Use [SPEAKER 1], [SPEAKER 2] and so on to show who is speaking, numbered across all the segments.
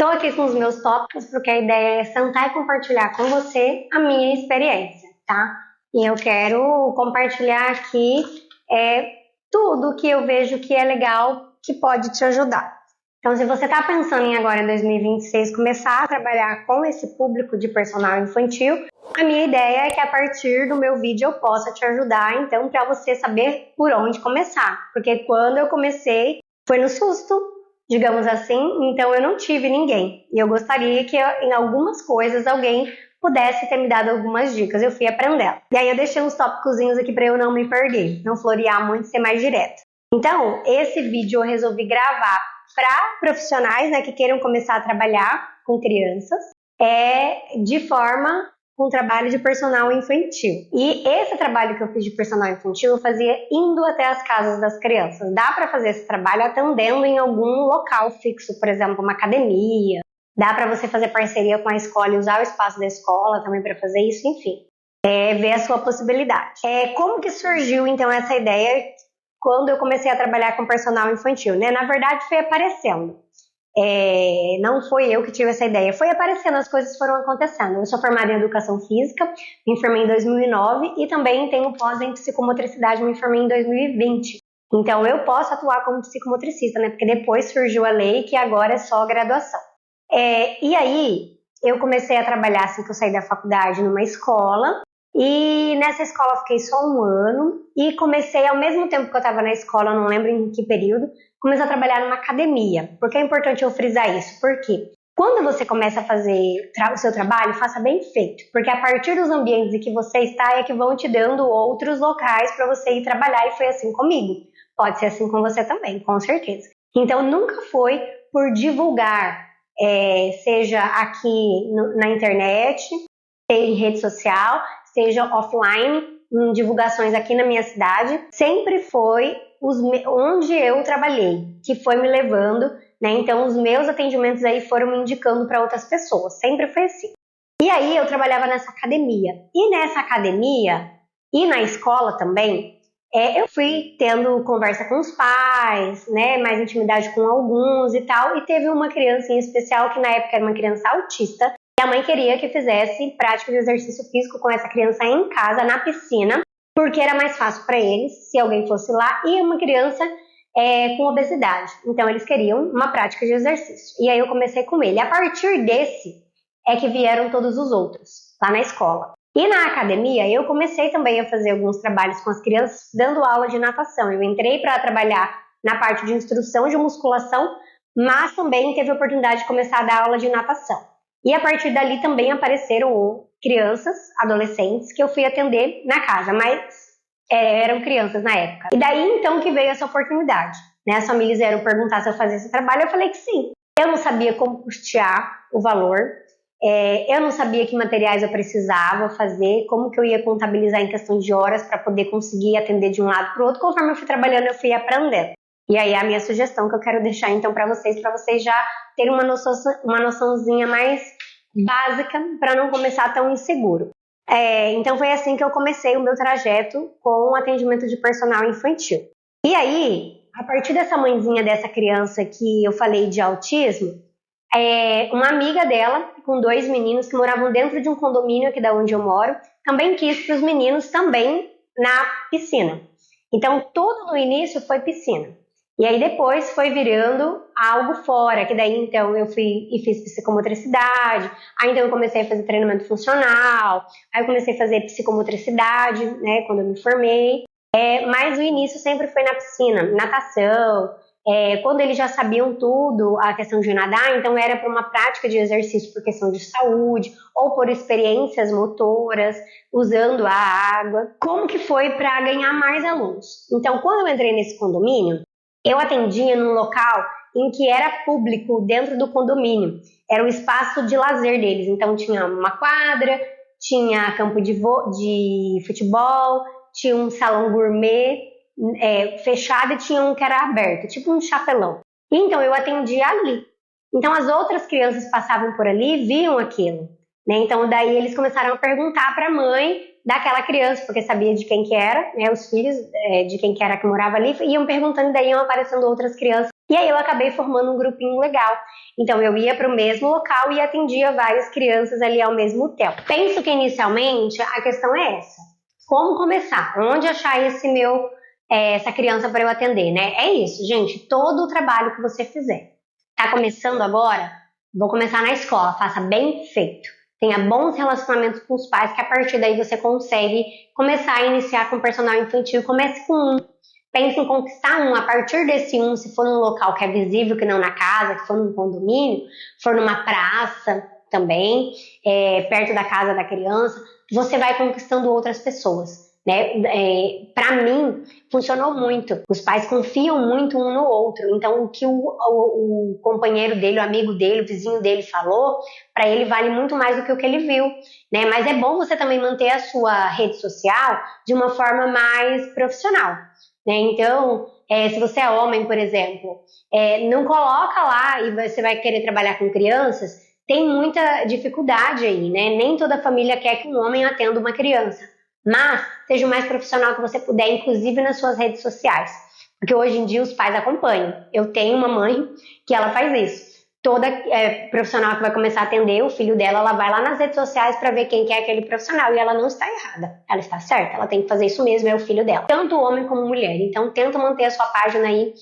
[SPEAKER 1] Estou aqui com os meus tópicos porque a ideia é sentar e compartilhar com você a minha experiência, tá? E eu quero compartilhar aqui tudo que eu vejo que é legal, que pode te ajudar. Então, se você está pensando em agora em 2026 começar a trabalhar com esse público de personal infantil, a minha ideia é que a partir do meu vídeo eu possa te ajudar, então, para você saber por onde começar. Porque quando eu comecei, foi no susto, digamos assim, então eu não tive ninguém. E eu gostaria que em algumas coisas alguém pudesse ter me dado algumas dicas, eu fui aprendendo. E aí eu deixei uns tópicozinhos aqui para eu não me perder, não florear muito, ser mais direto. Então, esse vídeo eu resolvi gravar para profissionais, né, que queiram começar a trabalhar com crianças, de forma com trabalho de personal infantil. E esse trabalho que eu fiz de personal infantil eu fazia indo até as casas das crianças. Dá para fazer esse trabalho atendendo em algum local fixo, por exemplo, uma academia. Dá para você fazer parceria com a escola e usar o espaço da escola também para fazer isso, enfim. Ver a sua possibilidade. Como que surgiu, então, essa ideia quando eu comecei a trabalhar com personal infantil, né? Na verdade, foi aparecendo. Não foi eu que tive essa ideia, foi aparecendo, as coisas foram acontecendo. Eu sou formada em Educação Física, me formei em 2009 e também tenho pós em Psicomotricidade, me formei em 2020. Então, eu posso atuar como psicomotricista, né? Porque depois surgiu a lei que agora é só graduação. E aí, eu comecei a trabalhar assim que eu saí da faculdade numa escola. E nessa escola eu fiquei só um ano e comecei, ao mesmo tempo que eu estava na escola, não lembro em que período, comecei a trabalhar numa academia. Por que é importante eu frisar isso? Porque quando você começa a fazer o seu trabalho, faça bem feito. Porque a partir dos ambientes em que você está é que vão te dando outros locais para você ir trabalhar, e foi assim comigo. Pode ser assim com você também, com certeza. Então nunca foi por divulgar, seja aqui na internet, em rede social, seja offline, em divulgações aqui na minha cidade, sempre foi onde eu trabalhei, que foi me levando, né? Então os meus atendimentos aí foram me indicando para outras pessoas, sempre foi assim. E aí eu trabalhava nessa academia, e nessa academia, e na escola também, eu fui tendo conversa com os pais, né? Mais intimidade com alguns e tal, e teve uma criança em especial, que na época era uma criança autista, e a mãe queria que fizesse prática de exercício físico com essa criança em casa, na piscina, porque era mais fácil para eles, se alguém fosse lá, e uma criança com obesidade. Então, eles queriam uma prática de exercício. E aí eu comecei com ele. A partir desse é que vieram todos os outros, lá na escola. E na academia, eu comecei também a fazer alguns trabalhos com as crianças, dando aula de natação. Eu entrei para trabalhar na parte de instrução de musculação, mas também teve a oportunidade de começar a dar aula de natação. E a partir dali também apareceram crianças, adolescentes, que eu fui atender na casa, mas eram crianças na época. E daí então que veio essa oportunidade, né? As famílias vieram perguntar se eu fazia esse trabalho, eu falei que sim. Eu não sabia como custear o valor, eu não sabia que materiais eu precisava fazer, como que eu ia contabilizar em questão de horas para poder conseguir atender de um lado para o outro. Conforme eu fui trabalhando, eu fui aprendendo. E aí a minha sugestão que eu quero deixar então para vocês já terem uma noçãozinha mais básica para não começar tão inseguro. Então foi assim que eu comecei o meu trajeto com o atendimento de personal infantil. E aí, a partir dessa mãezinha dessa criança que eu falei de autismo, uma amiga dela, com 2 meninos que moravam dentro de um condomínio aqui da onde eu moro, também quis para os meninos também na piscina. Então tudo no início foi piscina. E aí depois foi virando algo fora, que daí então eu fui e fiz psicomotricidade, aí então eu comecei a fazer treinamento funcional, aí eu comecei a fazer psicomotricidade, né, quando eu me formei, mas o início sempre foi na piscina, natação, quando eles já sabiam tudo, a questão de nadar, então era para uma prática de exercício por questão de saúde, ou por experiências motoras, usando a água, como que foi para ganhar mais alunos. Então quando eu entrei nesse condomínio, eu atendia num local em que era público dentro do condomínio. Era o espaço de lazer deles. Então tinha uma quadra, tinha campo de futebol, tinha um salão gourmet fechado e tinha um que era aberto, tipo um chapelão. Então eu atendia ali. Então as outras crianças passavam por ali e viam aquilo, né? Então daí eles começaram a perguntar para a mãe daquela criança, porque sabia de quem que era, né, os filhos de quem que era que morava ali, iam perguntando, e daí iam aparecendo outras crianças, E aí eu acabei formando um grupinho legal. Então eu ia para o mesmo local e atendia várias crianças ali ao mesmo tempo. Penso que inicialmente a questão é essa. Como começar? Onde achar essa criança para eu atender, né? É isso, gente. Todo o trabalho que você fizer. Tá começando agora? Vou começar na escola. Faça bem feito. Tenha bons relacionamentos com os pais, que a partir daí você consegue começar a iniciar com personal infantil. Comece com um. Pense em conquistar um. A partir desse um, se for num local que é visível, que não na casa, que for num condomínio, for numa praça também, perto da casa da criança, você vai conquistando outras pessoas. Né? Para mim, funcionou muito. Os pais confiam muito um no outro. Então, o que o companheiro dele, o amigo dele, o vizinho dele falou, para ele vale muito mais do que o que ele viu. Né? Mas é bom você também manter a sua rede social de uma forma mais profissional. Né? Então, se você é homem, por exemplo, não coloca lá e você vai querer trabalhar com crianças, tem muita dificuldade aí, né? Nem toda família quer que um homem atenda uma criança. Mas seja o mais profissional que você puder, inclusive nas suas redes sociais. Porque hoje em dia os pais acompanham. Eu tenho uma mãe que ela faz isso. Toda profissional que vai começar a atender o filho dela, ela vai lá nas redes sociais para ver quem que é aquele profissional. E ela não está errada. Ela está certa. Ela tem que fazer isso mesmo, é o filho dela. Tanto homem como mulher. Então tenta manter a sua página aí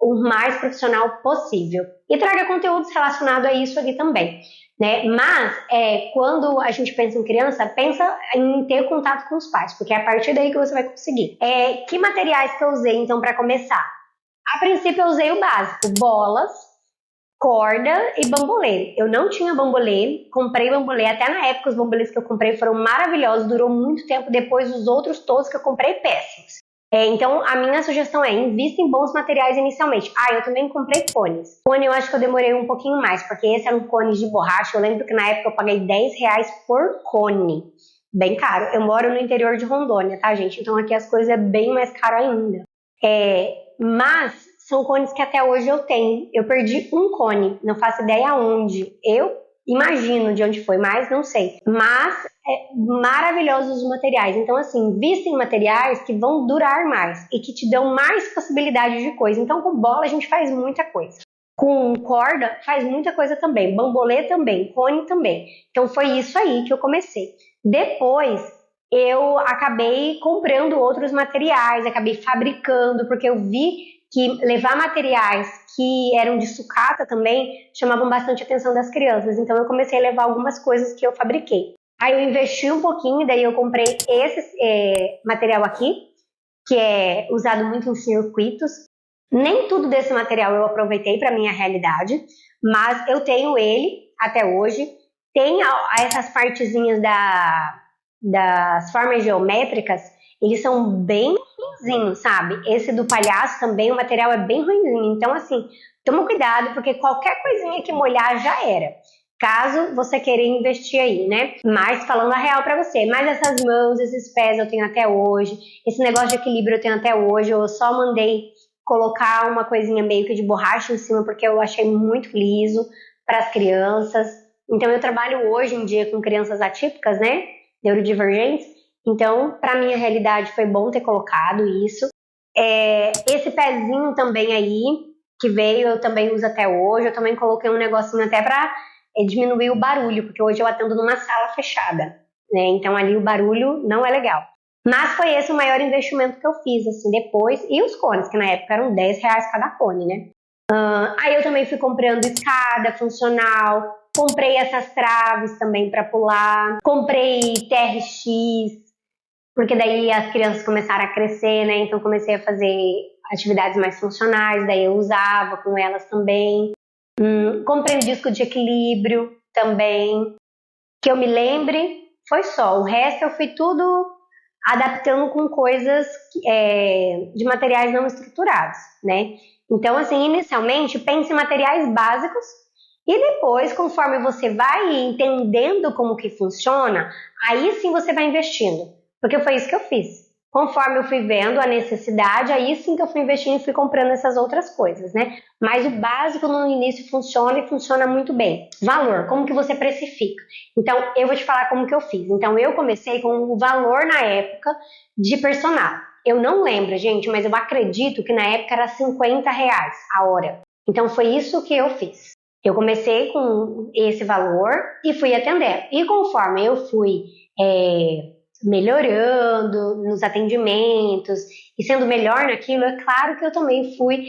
[SPEAKER 1] o mais profissional possível. E traga conteúdos relacionados a isso ali também. Né? Mas quando a gente pensa em criança, pensa em ter contato com os pais, porque é a partir daí que você vai conseguir. Que materiais que eu usei então para começar? A princípio eu usei o básico, bolas, corda e bambolê. Eu não tinha bambolê, comprei bambolê, até na época os bambolês que eu comprei foram maravilhosos, durou muito tempo, depois os outros todos que eu comprei péssimos. Então, a minha sugestão é invista em bons materiais inicialmente. Eu também comprei cones. Cone eu acho que eu demorei um pouquinho mais, porque esse era um cone de borracha. Eu lembro que na época eu paguei R$10 por cone. Bem caro. Eu moro no interior de Rondônia, tá, gente? Então aqui as coisas é bem mais caro ainda. Mas são cones que até hoje eu tenho. Eu perdi um cone, não faço ideia aonde. Eu imagino de onde foi, mas não sei. Mas maravilhosos os materiais. Então, assim, vista em materiais que vão durar mais e que te dão mais possibilidade de coisa. Então, com bola a gente faz muita coisa. Com corda faz muita coisa também. Bambolê também, cone também. Então, foi isso aí que eu comecei. Depois, eu acabei comprando outros materiais, acabei fabricando, porque eu vi que levar materiais que eram de sucata também chamavam bastante a atenção das crianças. Então, eu comecei a levar algumas coisas que eu fabriquei. Aí eu investi um pouquinho, daí eu comprei esse material aqui, que é usado muito em circuitos. Nem tudo desse material eu aproveitei para minha realidade, mas eu tenho ele até hoje. Tem essas partezinhas das formas geométricas, eles são bem ruinzinhos, sabe? Esse do palhaço também, o material é bem ruinzinho. Então, assim, toma cuidado, porque qualquer coisinha que molhar já era. Caso você queira investir aí, né? Mas falando a real pra você, mas essas mãos, esses pés eu tenho até hoje, esse negócio de equilíbrio eu tenho até hoje, eu só mandei colocar uma coisinha meio que de borracha em cima, porque eu achei muito liso para as crianças. Então eu trabalho hoje em dia com crianças atípicas, né? Neurodivergentes. Então, pra minha realidade foi bom ter colocado isso. Esse pezinho também aí, que veio, eu também uso até hoje, eu também coloquei um negocinho até pra diminuir o barulho, porque hoje eu atendo numa sala fechada, né? Então ali o barulho não é legal. Mas foi esse o maior investimento que eu fiz, assim, depois. E os cones, que na época eram R$10 cada cone, né? Aí eu também fui comprando escada funcional, comprei essas traves também para pular, comprei TRX, porque daí as crianças começaram a crescer, né? Então comecei a fazer atividades mais funcionais, daí eu usava com elas também. Comprei um disco de equilíbrio também, que eu me lembre, foi só. O resto eu fui tudo adaptando com coisas de materiais não estruturados, né? Então, assim, inicialmente, pense em materiais básicos e depois, conforme você vai entendendo como que funciona, aí sim você vai investindo. Porque foi isso que eu fiz. Conforme eu fui vendo a necessidade, aí sim que eu fui investindo e fui comprando essas outras coisas, né? Mas o básico no início funciona e funciona muito bem. Valor, como que você precifica? Então, eu vou te falar como que eu fiz. Então, eu comecei com o valor na época de personal. Eu não lembro, gente, mas eu acredito que na época era R$50 a hora. Então foi isso que eu fiz. Eu comecei com esse valor e fui atendendo. E conforme eu fui melhorando nos atendimentos e sendo melhor naquilo, é claro que eu também fui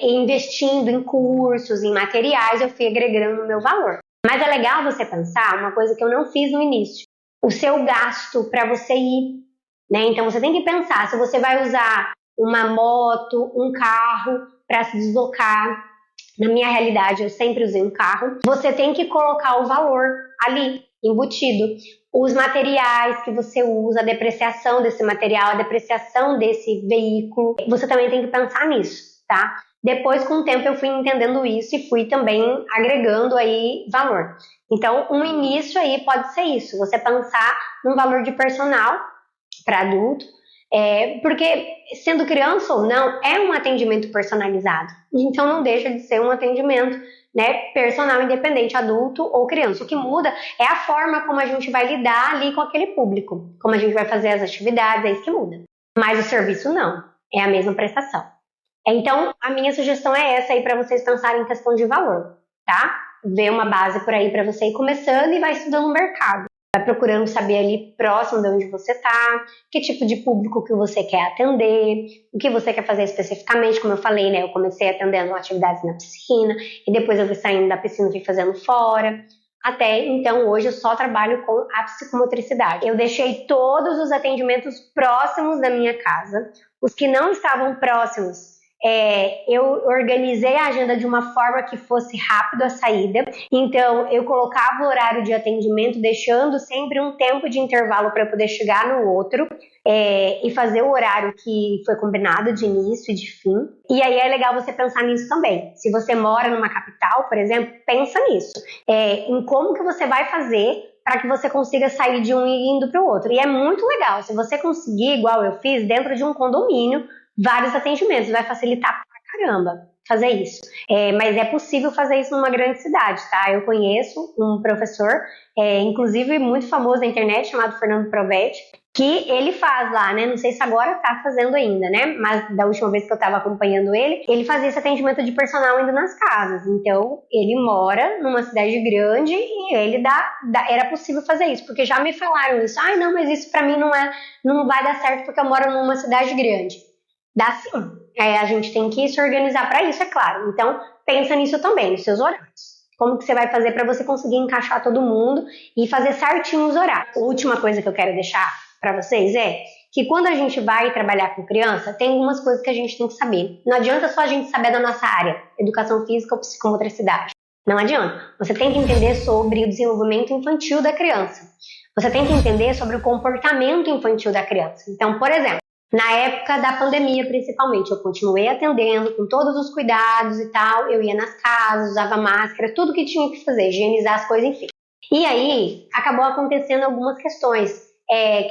[SPEAKER 1] investindo em cursos, em materiais, eu fui agregando o meu valor. Mas é legal você pensar uma coisa que eu não fiz no início, o seu gasto para você ir, né? Então você tem que pensar se você vai usar uma moto, um carro para se deslocar. Na minha realidade, eu sempre usei um carro. Você tem que colocar o valor ali, embutido. Os materiais que você usa, a depreciação desse material, a depreciação desse veículo. Você também tem que pensar nisso, tá? Depois, com o tempo, eu fui entendendo isso e fui também agregando aí valor. Então, um início aí pode ser isso. Você pensar num valor de personal para adulto, porque sendo criança ou não, é um atendimento personalizado. Então não deixa de ser um atendimento, né, personal, independente, adulto ou criança. O que muda é a forma como a gente vai lidar ali com aquele público, como a gente vai fazer as atividades, é isso que muda. Mas o serviço não, é a mesma prestação. Então a minha sugestão é essa aí para vocês pensarem em questão de valor, tá? Vê uma base por aí para você ir começando e vai estudando o mercado. Vai procurando saber ali próximo de onde você está, que tipo de público que você quer atender, o que você quer fazer especificamente, como eu falei, né? Eu comecei atendendo atividades na piscina e depois eu fui saindo da piscina e fui fazendo fora. Até então, hoje eu só trabalho com a psicomotricidade. Eu deixei todos os atendimentos próximos da minha casa. Os que não estavam próximos, eu organizei a agenda de uma forma que fosse rápido a saída. Então eu colocava o horário de atendimento, deixando sempre um tempo de intervalo para poder chegar no outro e fazer o horário que foi combinado de início e de fim. E aí é legal você pensar nisso também. Se você mora numa capital, por exemplo, pensa nisso, em como que você vai fazer para que você consiga sair de um e indo para o outro. E é muito legal se você conseguir, igual eu fiz, dentro de um condomínio, vários atendimentos, vai facilitar pra caramba fazer isso. Mas é possível fazer isso numa grande cidade, tá? Eu conheço um professor, inclusive muito famoso na internet, chamado Fernando Provetti, que ele faz lá, né? Não sei se agora tá fazendo ainda, né? Mas da última vez que eu tava acompanhando ele fazia esse atendimento de personal indo nas casas. Então, ele mora numa cidade grande e ele era possível fazer isso, porque já me falaram isso. Ai, não, mas isso pra mim não vai dar certo porque eu moro numa cidade grande. Dá sim. A gente tem que se organizar para isso, é claro. Então, pensa nisso também, nos seus horários. Como que você vai fazer para você conseguir encaixar todo mundo e fazer certinho os horários. A última coisa que eu quero deixar para vocês é que quando a gente vai trabalhar com criança, tem algumas coisas que a gente tem que saber. Não adianta só a gente saber da nossa área, educação física ou psicomotricidade. Não adianta. Você tem que entender sobre o desenvolvimento infantil da criança. Você tem que entender sobre o comportamento infantil da criança. Então, por exemplo, na época da pandemia, principalmente, eu continuei atendendo com todos os cuidados e tal. Eu ia nas casas, usava máscara, tudo que tinha que fazer, higienizar as coisas, enfim. E aí, acabou acontecendo algumas questões,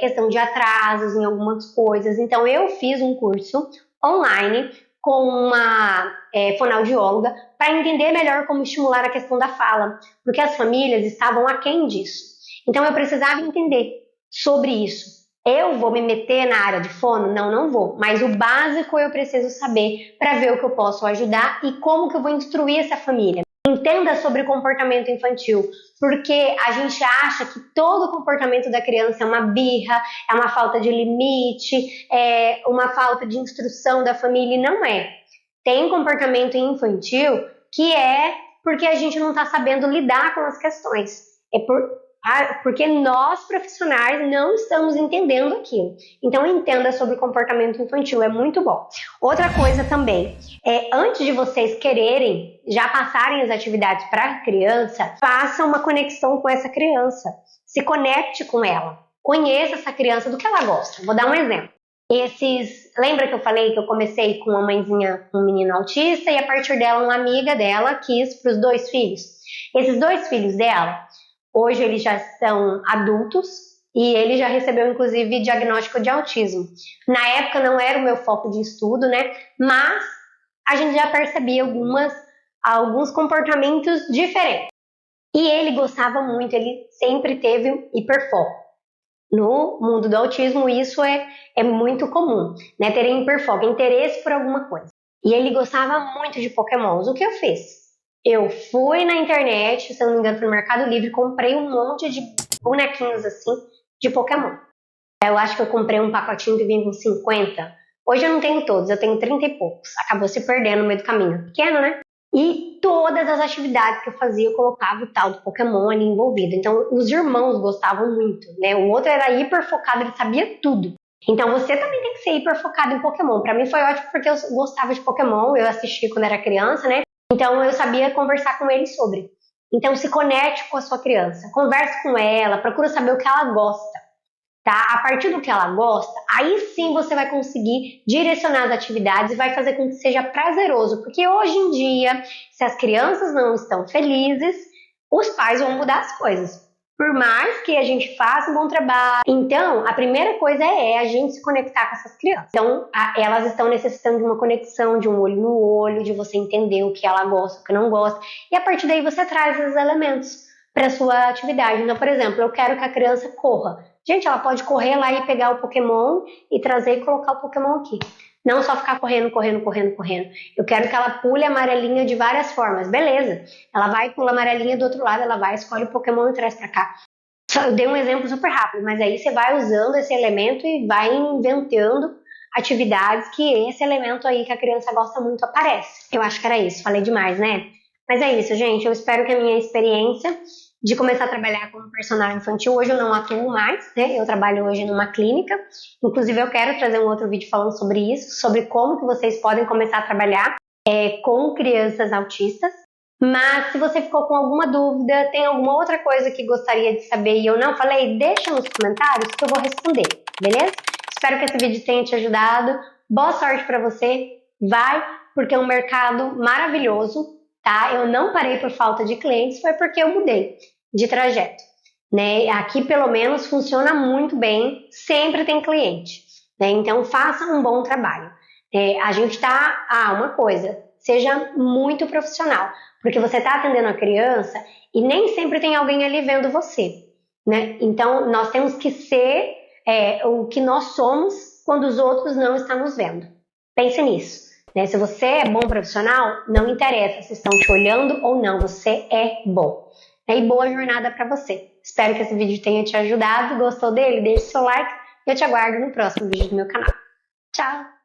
[SPEAKER 1] questão de atrasos em algumas coisas. Então, eu fiz um curso online com uma fonoaudióloga para entender melhor como estimular a questão da fala, porque as famílias estavam aquém disso. Então, eu precisava entender sobre isso. Eu vou me meter na área de fono? Não vou. Mas o básico eu preciso saber para ver o que eu posso ajudar e como que eu vou instruir essa família. Entenda sobre comportamento infantil, porque a gente acha que todo comportamento da criança é uma birra, é uma falta de limite, é uma falta de instrução da família, e não é. Tem comportamento infantil que é porque a gente não está sabendo lidar com as questões. Porque nós, profissionais, não estamos entendendo aquilo. Então, entenda sobre comportamento infantil, é muito bom. Outra coisa também, antes de vocês quererem já passarem as atividades para a criança, faça uma conexão com essa criança. Se conecte com ela. Conheça essa criança, do que ela gosta. Vou dar um exemplo. Lembra que eu falei que eu comecei com uma mãezinha com um menino autista e a partir dela, uma amiga dela quis para os 2 filhos. Esses 2 filhos dela, hoje eles já são adultos e ele já recebeu, inclusive, diagnóstico de autismo. Na época não era o meu foco de estudo, né? Mas a gente já percebia alguns comportamentos diferentes. E ele gostava muito, ele sempre teve hiperfoco. No mundo do autismo, isso é muito comum, né? Terem hiperfoco, interesse por alguma coisa. E ele gostava muito de Pokémons. O que eu fiz? Eu fui na internet, se eu não me engano, foi no Mercado Livre, comprei um monte de bonequinhos assim de Pokémon. Eu acho que eu comprei um pacotinho que vinha com 50. Hoje eu não tenho todos, eu tenho 30 e poucos. Acabou se perdendo no meio do caminho. Pequeno, né? E todas as atividades que eu fazia, eu colocava o tal do Pokémon ali envolvido. Então, os irmãos gostavam muito, né? O outro era hiper focado, ele sabia tudo. Então, você também tem que ser hiper focado em Pokémon. Pra mim foi ótimo porque eu gostava de Pokémon, eu assistia quando era criança, né? Então, eu sabia conversar com ele sobre. Então, se conecte com a sua criança, converse com ela, procura saber o que ela gosta. Tá? A partir do que ela gosta, aí sim você vai conseguir direcionar as atividades e vai fazer com que seja prazeroso, porque hoje em dia, se as crianças não estão felizes, os pais vão mudar as coisas. Por mais que a gente faça um bom trabalho. Então, a primeira coisa é a gente se conectar com essas crianças. Então, elas estão necessitando de uma conexão, de um olho no olho, de você entender o que ela gosta, o que não gosta. E a partir daí você traz esses elementos para a sua atividade. Então, por exemplo, eu quero que a criança corra. Gente, ela pode correr lá e pegar o Pokémon e trazer e colocar o Pokémon aqui. Não só ficar correndo. Eu quero que ela pule a amarelinha de várias formas. Beleza. Ela vai, pula a amarelinha do outro lado, ela vai, escolhe o Pokémon e traz pra cá. Eu dei um exemplo super rápido, mas aí você vai usando esse elemento e vai inventando atividades que esse elemento aí que a criança gosta muito aparece. Eu acho que era isso. Falei demais, né? Mas é isso, gente. Eu espero que a minha experiência de começar a trabalhar como personal infantil, hoje eu não atuo mais, né? Eu trabalho hoje numa clínica. Inclusive, eu quero trazer um outro vídeo falando sobre isso, sobre como que vocês podem começar a trabalhar com crianças autistas. Mas se você ficou com alguma dúvida, tem alguma outra coisa que gostaria de saber e eu não falei, deixa nos comentários que eu vou responder, beleza? Espero que esse vídeo tenha te ajudado. Boa sorte para você. Vai, porque é um mercado maravilhoso. Tá? Eu não parei por falta de clientes, foi porque eu mudei de trajeto. Né? Aqui, pelo menos, funciona muito bem, sempre tem cliente. Né? Então, faça um bom trabalho. A gente está... uma coisa, seja muito profissional, porque você está atendendo a criança e nem sempre tem alguém ali vendo você. Né? Então, nós temos que ser o que nós somos quando os outros não estão nos vendo. Pense nisso. Se você é bom profissional, não interessa se estão te olhando ou não, você é bom. E boa jornada para você. Espero que esse vídeo tenha te ajudado. Gostou dele? Deixe seu like e eu te aguardo no próximo vídeo do meu canal. Tchau!